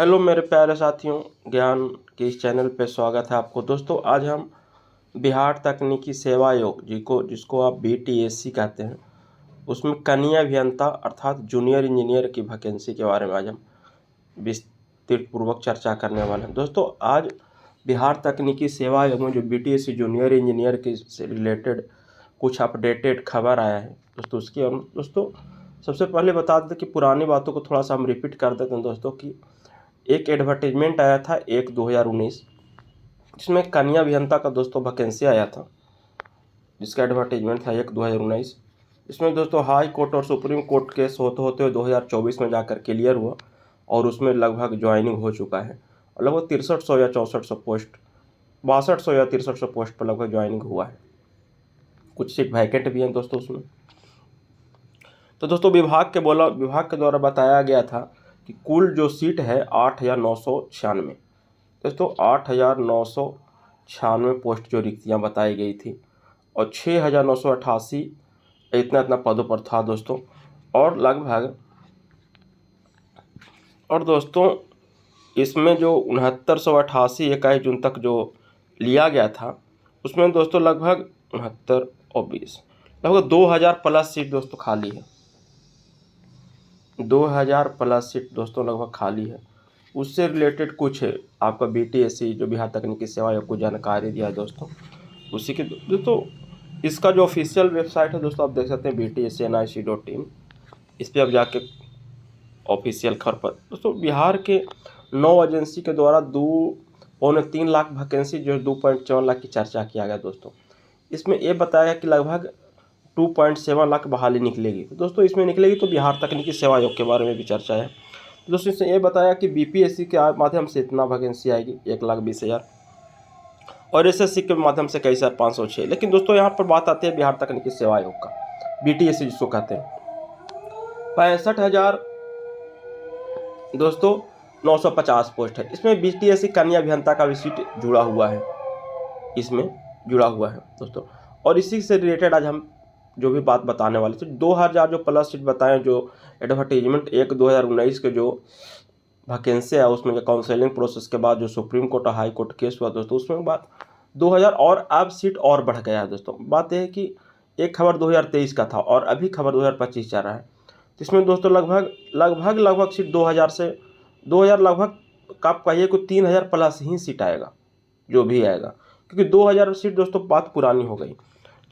Hello मेरे प्यारे साथियों, ज्ञान के इस चैनल पे स्वागत है आपको। दोस्तों आज हम बिहार तकनीकी सेवा आयोग जिसको आप BTSC कहते हैं, उसमें कनीय अभियंता अर्थात जूनियर इंजीनियर की वैकेंसी के बारे में आज हम विस्तृत पूर्वक चर्चा करने वाले हैं। दोस्तों आज बिहार तकनीकी सेवा आयोग में जो BTSC जूनियर इंजीनियर के से रिलेटेड कुछ अपडेटेड खबर आया है दोस्तों सबसे पहले बता दें कि पुरानी बातों को थोड़ा सा हम रिपीट कर देते हैं दोस्तों कि एक एडवर्टीजमेंट आया था 1/2019, जिसमें कनीय अभियंता का दोस्तों वैकेंसी आया था, जिसका एडवर्टीजमेंट था 1/2019। इसमें दोस्तों हाई कोर्ट और सुप्रीम कोर्ट केस होते होते 2024 में जाकर क्लियर हुआ और उसमें लगभग ज्वाइनिंग हो चुका है। लगभग 6300 या 6400 पोस्ट 6200 या 6300 पोस्ट पर लगभग ज्वाइनिंग हुआ है। कुछ सीट वैकेंट भी हैं दोस्तों उसमें। तो दोस्तों विभाग के द्वारा बताया गया था कि कुल जो सीट है 8996 दोस्तों 8996 पोस्ट जो रिक्तियां बताई गई थी और 6988 इतना पदों पर था दोस्तों। और लगभग दोस्तों इसमें जो 6988 21 जून तक जो लिया गया था उसमें दोस्तों लगभग 69 और 20 लगभग 2000 प्लस सीट दोस्तों खाली है। 2000 प्लस सीट दोस्तों लगभग खाली है। उससे रिलेटेड कुछ आपका BTSC जो बिहार तकनीकी सेवा आयोग को जानकारी दिया है दोस्तों, उसी के दोस्तों इसका जो ऑफिशियल वेबसाइट है दोस्तों आप देख सकते हैं btscnic.in। इस पर आप जाके ऑफिशियल खबर पर दोस्तों बिहार के 9 एजेंसी के द्वारा 2.3 लाख वैकेंसी जो 2.4 लाख की चर्चा किया गया दोस्तों। इसमें ये बताया गया कि लगभग 2.7 लाख बहाली निकलेगी। तो दोस्तों इसमें निकलेगी तो बिहार तकनीकी सेवा आयोग के बारे में भी चर्चा है। तो दोस्तों इसने ये बताया कि BPSC के माध्यम से इतना वैकेंसी आएगी 1,20,000 और SSC के माध्यम से कई 506। लेकिन दोस्तों यहाँ पर बात आती है बिहार तकनीकी सेवा आयोग का, BTSC जिसको कहते हैं, 65,000 दोस्तों 950 पोस्ट है। इसमें BTSC कनीय अभियंता का भी सीट जुड़ा हुआ है, इसमें जुड़ा हुआ है दोस्तों। और इसी से रिलेटेड आज हम जो भी बात बताने वाले थे 2000 जो प्लस सीट बताएं, जो एडवर्टीजमेंट 1/2019 के जो वैकेंसी है उसमें जो काउंसलिंग प्रोसेस के बाद जो सुप्रीम कोर्ट और हाई कोर्ट केस हुआ दोस्तों उसमें बात 2000 और अब सीट और बढ़ गया है दोस्तों। बात यह है कि एक खबर 2023 का था और अभी खबर 2025 चल रहा है। तो इसमें दोस्तों लगभग सीट 2000 लगभग आप कहिए को 3000 प्लस ही सीट आएगा जो भी आएगा, क्योंकि 2000 सीट दोस्तों बात पुरानी हो गई।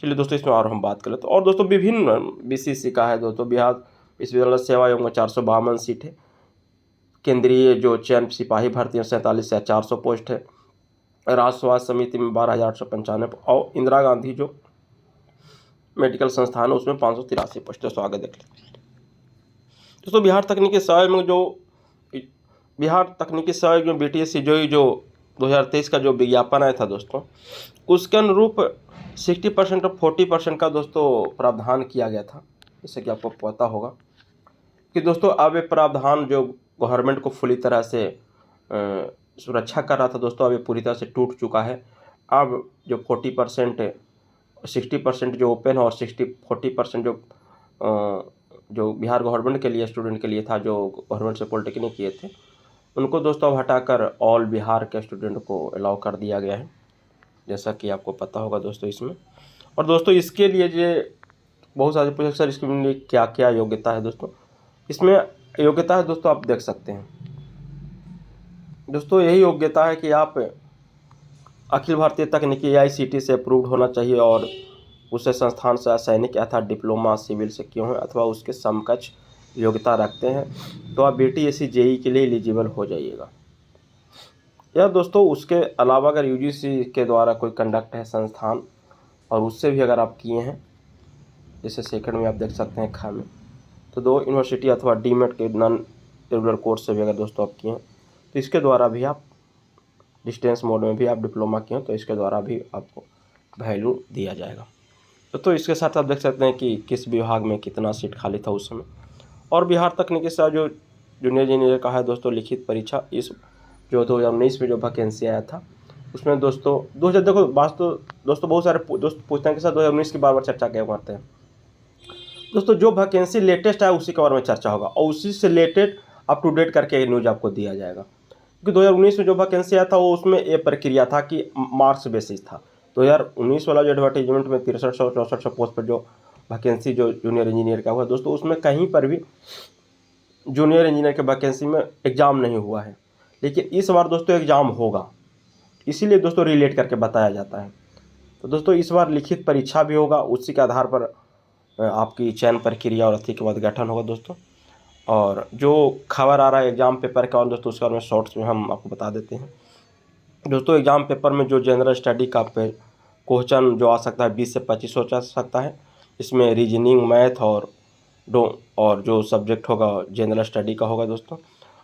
चलिए दोस्तों इसमें और हम बात कर लेते हैं। और दोस्तों विभिन्न BCC का है दोस्तों, बिहार विश्वविद्यालय सेवा आयोग में 452 सीट है। केंद्रीय जो चयन सिपाही भर्ती 47 से 400 पोस्ट है। राष्ट्र स्वास्थ्य समिति में 12,895 और इंदिरा गांधी जो मेडिकल संस्थान है उसमें 583 पोस्ट। दोस्तों आगे देख लेते हैं। दोस्तों बिहार तकनीकी सेवा आयोग में BTSC जो 2023 का जो विज्ञापन आया था दोस्तों, उसके अनुरूप 60% और 40% का दोस्तों प्रावधान किया गया था। जैसे कि आपको पता होगा कि दोस्तों अब ये प्रावधान जो गवर्नमेंट को पूरी तरह से सुरक्षा कर रहा था दोस्तों, अब ये पूरी तरह से टूट चुका है। अब जो 40% 60% जो ओपन है और 40% जो बिहार गवर्नमेंट के लिए स्टूडेंट के लिए था, जो गवर्नमेंट से पॉलिटेक्निक किए थे, उनको दोस्तों अब हटाकर ऑल बिहार के स्टूडेंट को अलाउ कर दिया गया है, जैसा कि आपको पता होगा दोस्तों इसमें। और दोस्तों इसके लिए जो बहुत सारे पूछे सर इसके लिए क्या क्या योग्यता है दोस्तों, इसमें योग्यता है दोस्तों आप देख सकते हैं। दोस्तों यही योग्यता है कि आप अखिल भारतीय तकनीकी AICTE से अप्रूव्ड होना चाहिए और उसे संस्थान से सैनिक अर्थात डिप्लोमा सिविल से किए हैं अथवा उसके समकक्ष योग्यता रखते हैं, तो आप BTSC JEE के लिए एलिजिबल हो जाइएगा। या दोस्तों उसके अलावा अगर UGC के द्वारा कोई कंडक्ट है संस्थान और उससे भी अगर आप किए हैं, जैसे सेकंड में आप देख सकते हैं खा में, तो 2 यूनिवर्सिटी अथवा DMET के नॉन रेगुलर कोर्स से भी अगर दोस्तों आप किए हैं तो इसके द्वारा भी आप डिस्टेंस मोड में भी आप डिप्लोमा किए हैं तो इसके द्वारा भी आपको वैल्यू दिया जाएगा। तो इसके साथ आप देख सकते हैं कि किस विभाग में कितना सीट खाली था उस समय। और बिहार तकनीकी सेवा जो जूनियर इंजीनियर का है दोस्तों लिखित परीक्षा, इस जो 2019 में जो वैकेंसी आया था उसमें दोस्तों 2000 देखो दोस्तों बहुत सारे दोस्त पूछते हैं कि सर 2019 की बार चर्चा क्या करते हैं। दोस्तों जो वैकेंसी लेटेस्ट है उसी के बारे में चर्चा होगा और उसी से रिलेटेड अप टू डेट करके न्यूज़ आपको दिया जाएगा। क्योंकि 2019 में जो वैकेंसी आया था वो उसमें ये प्रक्रिया था कि मार्क्स बेसिस था। 2019 वाला जो एडवर्टाइजमेंट में 6364 पोस्ट पर जो वैकेंसी जो जूनियर इंजीनियर का हुआ दोस्तों, उसमें कहीं पर भी जूनियर इंजीनियर के वैकेंसी में एग्ज़ाम नहीं हुआ है। लेकिन इस बार दोस्तों एग्ज़ाम होगा, इसीलिए दोस्तों रिलेट करके बताया जाता है। तो दोस्तों इस बार लिखित परीक्षा भी होगा, उसी के आधार पर आपकी चयन प्रक्रिया और अथी के बाद गठन होगा दोस्तों। और जो खबर आ रहा है एग्ज़ाम पेपर का और दोस्तों उसके बारे में शॉर्ट्स में हम आपको बता देते हैं। दोस्तों एग्ज़ाम पेपर में जो जनरल स्टडी का क्वेश्चन जो आ सकता है 20 से 25 हो जा सकता है। इसमें रीजनिंग, मैथ और जो सब्जेक्ट होगा जनरल स्टडी का होगा दोस्तों।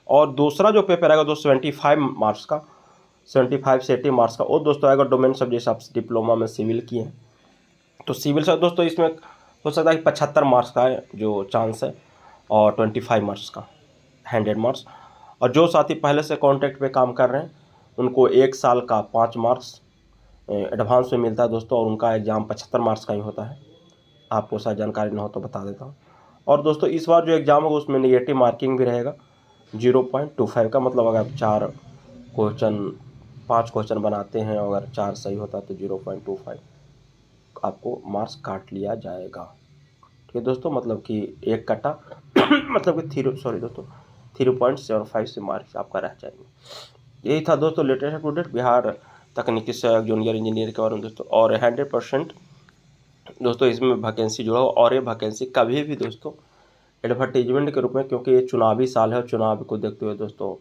और दूसरा जो पेपर आएगा दोस्तों 75 मार्क्स का, 75 से 80 मार्क्स का, वो दोस्तों आएगा डोमेन सब्जेक्ट। आप डिप्लोमा में सिविल किए हैं तो सिविल से दोस्तों इसमें हो सकता है कि 75 मार्क्स का है जो चांस है, और 25 मार्क्स का 100 मार्क्स। और जो साथी पहले से कॉन्ट्रैक्ट पे काम कर रहे हैं उनको 1 साल का 5 मार्क्स एडवांस में मिलता है दोस्तों, और उनका एग्ज़ाम 75 मार्क्स का ही होता है। आपको शायद जानकारी ना हो तो बता देता हूँ। और दोस्तों इस बार जो एग्ज़ाम होगा उसमें नेगेटिव मार्किंग भी रहेगा 0.25 का। मतलब अगर आप 5 क्वेश्चन बनाते हैं और अगर 4 सही होता है तो 0.25 आपको मार्क्स काट लिया जाएगा। ठीक है दोस्तों, मतलब कि एक कटा मतलब कि 3.75 से मार्क्स आपका रह जाएंगे। यही था दोस्तों लेटेस्ट अपडेट बिहार तकनीकी सहायक जूनियर इंजीनियर के बारे में दोस्तों। और 100% दोस्तों इसमें वैकेंसी जो है, और ये वैकेंसी कभी भी दोस्तों एडवर्टीजमेंट के रूप में, क्योंकि ये चुनावी साल है और चुनाव को देखते हुए दोस्तों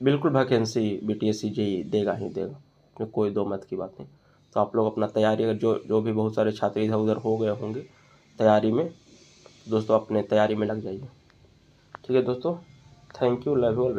बिल्कुल वैकेंसी BTSC JEE देगा ही देगा, इसमें कोई दो मत की बात नहीं। तो आप लोग अपना तैयारी, अगर जो भी बहुत सारे छात्र इधर उधर हो गए होंगे तैयारी में, दोस्तों अपने तैयारी में लग जाइए। ठीक है दोस्तों, thank you, love you all.